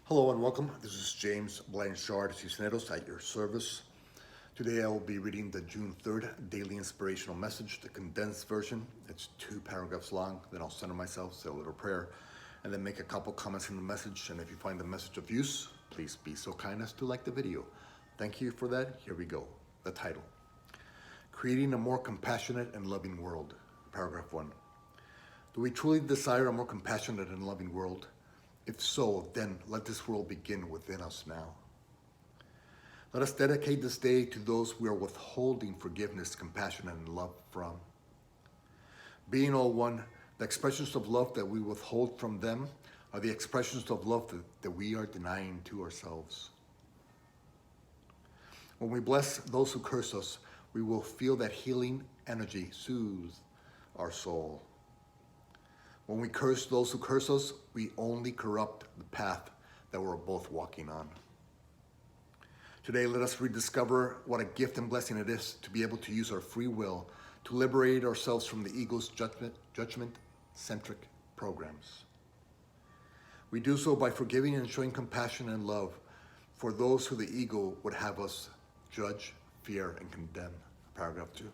Hello and welcome. This is James Blanchard Cisneros at your service. Today I will be reading the June 3rd Daily Inspirational Message, the condensed version. It's 2 paragraphs long. Then I'll center myself, say a little prayer, and then make a couple comments in the message. And if you find the message of use, please be so kind as to like the video. Thank you for that. Here we go. The title: Creating a More Compassionate and Loving World. Paragraph 1. Do we truly desire a more compassionate and loving world? If so, then let this world begin within us now. Let us dedicate this day to those we are withholding forgiveness, compassion, and love from. Being all one, the expressions of love that we withhold from them are the expressions of love that we are denying to ourselves. When we bless those who curse us, we will feel that healing energy soothe our soul. When we curse those who curse us, we only corrupt the path that we're both walking on. Today, let us rediscover what a gift and blessing it is to be able to use our free will to liberate ourselves from the ego's judgment-centric programs. We do so by forgiving and showing compassion and love for those who the ego would have us judge, fear, and condemn. Paragraph 2.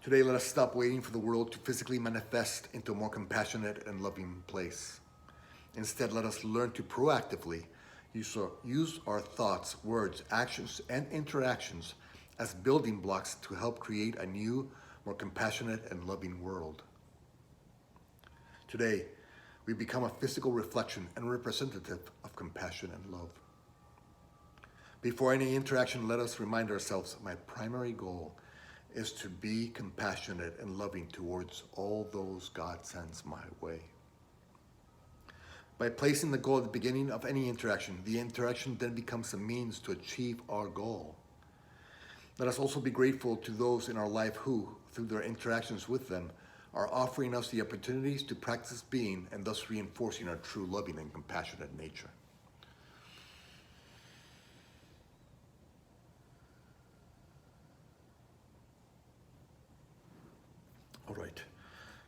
Today, let us stop waiting for the world to physically manifest into a more compassionate and loving place. Instead, let us learn to proactively use our thoughts, words, actions, and interactions as building blocks to help create a new, more compassionate and loving world. Today, we become a physical reflection and representative of compassion and love. Before any interaction, let us remind ourselves, my primary goal is to be compassionate and loving towards all those God sends my way. By placing the goal at the beginning of any interaction, the interaction then becomes a means to achieve our goal. Let us also be grateful to those in our life who, through their interactions with them, are offering us the opportunities to practice being and thus reinforcing our true loving and compassionate nature. All right,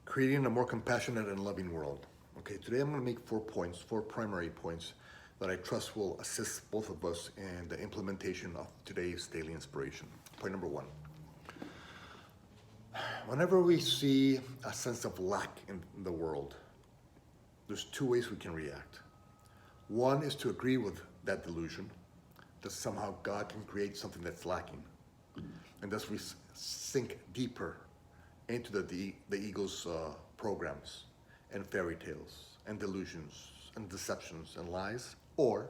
creating a more compassionate and loving world. Okay, today I'm going to make 4 points, 4 primary points that I trust will assist both of us in the implementation of today's daily inspiration. Point number 1. Whenever we see a sense of lack in the world, there's 2 ways we can react. One is to agree with that delusion, that somehow God can create something that's lacking, and thus we sink deeper into the ego's programs and fairy tales and delusions and deceptions and lies. Or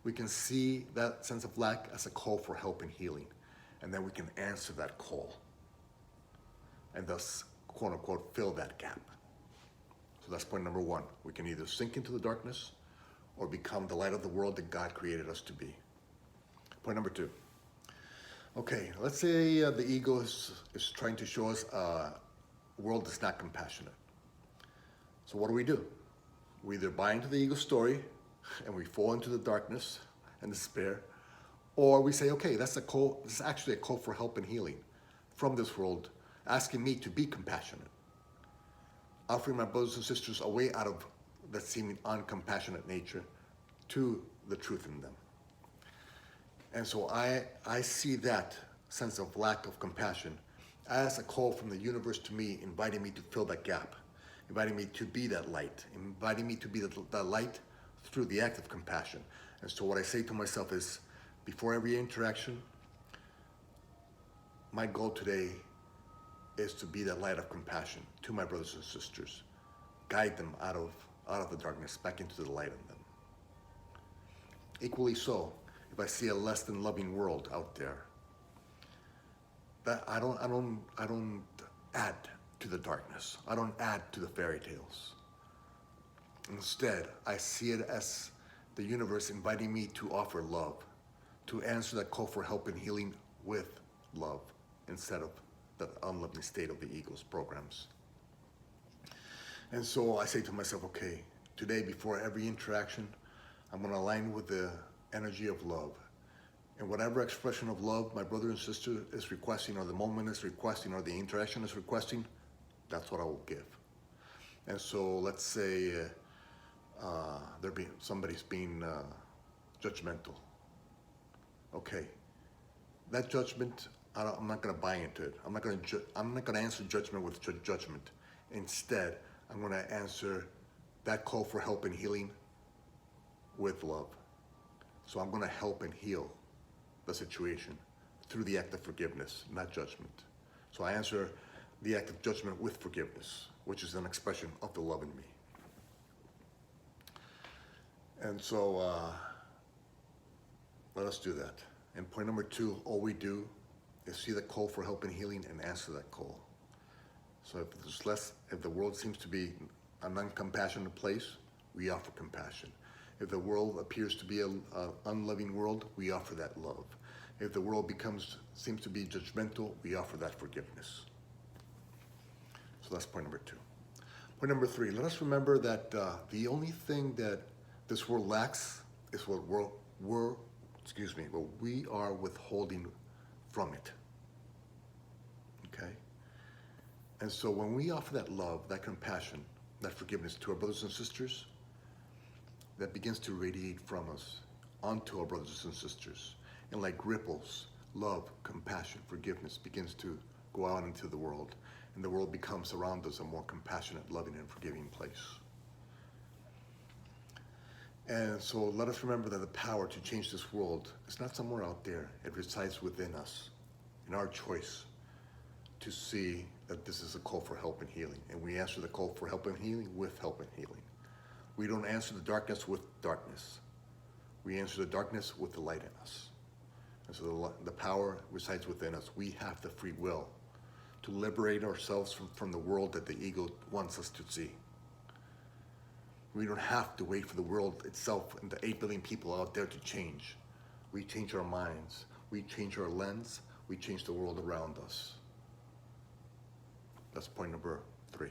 we can see that sense of lack as a call for help and healing, and then we can answer that call and thus, quote unquote, fill that gap. So that's point number 1. We can either sink into the darkness or become the light of the world that God created us to be. Point number 2. Okay, let's say the ego is trying to show us a world that's not compassionate. So what do? We either buy into the ego story and we fall into the darkness and despair, or we say, okay, that's a call. This is actually a call for help and healing from this world, asking me to be compassionate, offering my brothers and sisters a way out of that seeming uncompassionate nature to the truth in them. And so I see that sense of lack of compassion as a call from the universe to me, inviting me to fill that gap, inviting me to be that light, inviting me to be that light through the act of compassion. And so what I say to myself is, before every interaction, my goal today is to be that light of compassion to my brothers and sisters, guide them out of the darkness back into the light in them. Equally so, if I see a less than loving world out there, that I don't add to the darkness. I don't add to the fairy tales. Instead, I see it as the universe inviting me to offer love, to answer that call for help and healing with love, instead of the unloving state of the ego's programs. And so I say to myself, okay, today before every interaction, I'm going to align with the energy of love. And whatever expression of love my brother and sister is requesting, or the moment is requesting, or the interaction is requesting, that's what I will give. And so let's say they're somebody's being judgmental. Okay, that judgment, I'm not going to buy into it. I'm not going to answer judgment with judgment. Instead, I'm going to answer that call for help and healing with love. So I'm going to help and heal the situation through the act of forgiveness, not judgment. So I answer the act of judgment with forgiveness, which is an expression of the love in me. And so let us do that. And point number 2, all we do is see the call for help and healing and answer that call. So if the world seems to be an uncompassionate place, we offer compassion. If the world appears to be an unloving world, we offer that love. If the world seems to be judgmental, we offer that forgiveness. So that's point number 2. Point number 3, let us remember that the only thing that this world lacks is what we are withholding from it. Okay? And so when we offer that love, that compassion, that forgiveness to our brothers and sisters, that begins to radiate from us onto our brothers and sisters. And like ripples, love, compassion, forgiveness begins to go out into the world. And the world becomes around us a more compassionate, loving, and forgiving place. And so let us remember that the power to change this world is not somewhere out there. It resides within us, in our choice to see that this is a call for help and healing. And we answer the call for help and healing with help and healing. We don't answer the darkness with darkness. We answer the darkness with the light in us. And so the power resides within us. We have the free will to liberate ourselves from the world that the ego wants us to see. We don't have to wait for the world itself and the 8 billion people out there to change. We change our minds. We change our lens. We change the world around us. That's point number 3.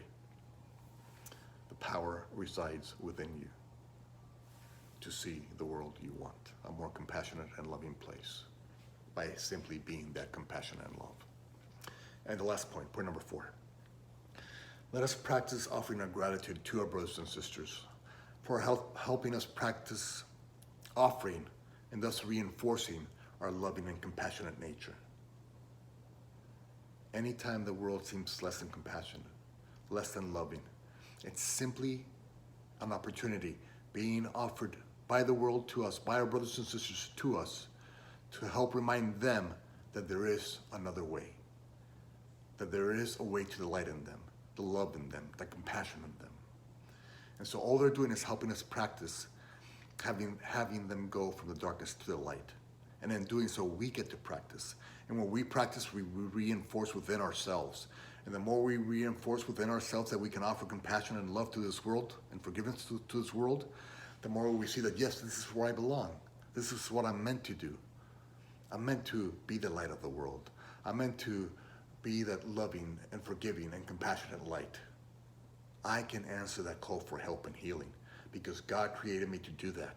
The power resides within you to see the world you want, a more compassionate and loving place, by simply being that compassion and love. And the last point, point number 4. Let us practice offering our gratitude to our brothers and sisters for helping us practice offering and thus reinforcing our loving and compassionate nature. Anytime the world seems less than compassionate, less than loving, it's simply an opportunity being offered by the world to us, by our brothers and sisters to us, to help remind them that there is another way, that there is a way to the light in them, the love in them, the compassion in them. And so all they're doing is helping us practice having them go from the darkness to the light. And in doing so, we get to practice. And when we practice, we reinforce within ourselves. And the more we reinforce within ourselves that we can offer compassion and love to this world and forgiveness to this world, the more we see that, yes, this is where I belong. This is what I'm meant to do. I'm meant to be the light of the world. I'm meant to be that loving and forgiving and compassionate light. I can answer that call for help and healing because God created me to do that.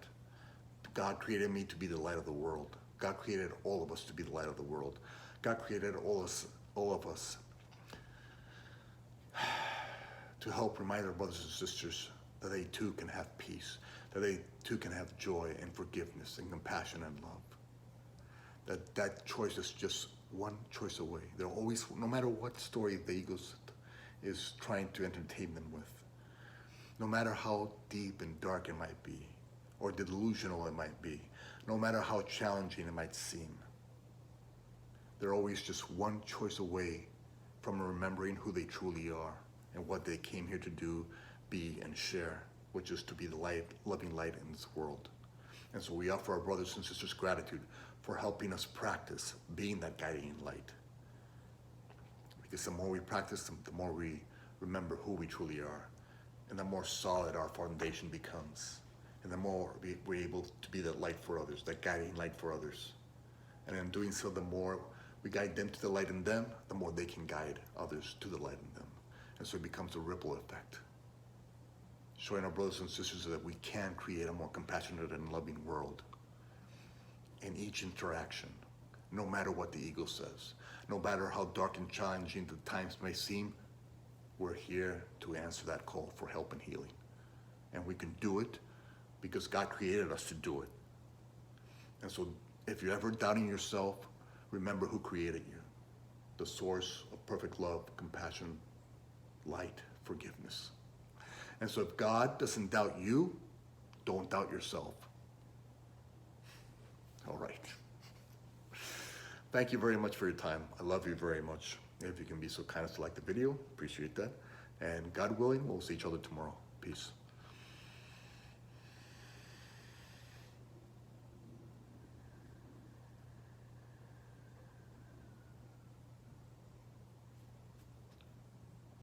God created me to be the light of the world. God created all of us to be the light of the world. God created all of us to help remind our brothers and sisters that they too can have peace, that they too can have joy and forgiveness and compassion and love. That choice is just one choice away. They're always, no matter what story the ego is trying to entertain them with, no matter how deep and dark it might be, or delusional it might be, no matter how challenging it might seem, they're always just one choice away from remembering who they truly are and what they came here to do, be, and share, which is to be the light, loving light in this world. And so we offer our brothers and sisters gratitude for helping us practice being that guiding light. Because the more we practice, the more we remember who we truly are, and the more solid our foundation becomes, and the more we're able to be that light for others, that guiding light for others. And in doing so, the more we guide them to the light in them, the more they can guide others to the light in them. And so it becomes a ripple effect, showing our brothers and sisters that we can create a more compassionate and loving world in each interaction, no matter what the ego says, no matter how dark and challenging the times may seem. We're here to answer that call for help and healing. And we can do it because God created us to do it. And so if you're ever doubting yourself, remember who created you. The source of perfect love, compassion, light, forgiveness. And so if God doesn't doubt you, don't doubt yourself. All right. Thank you very much for your time. I love you very much. If you can be so kind as to like the video, appreciate that. And God willing, we'll see each other tomorrow. Peace.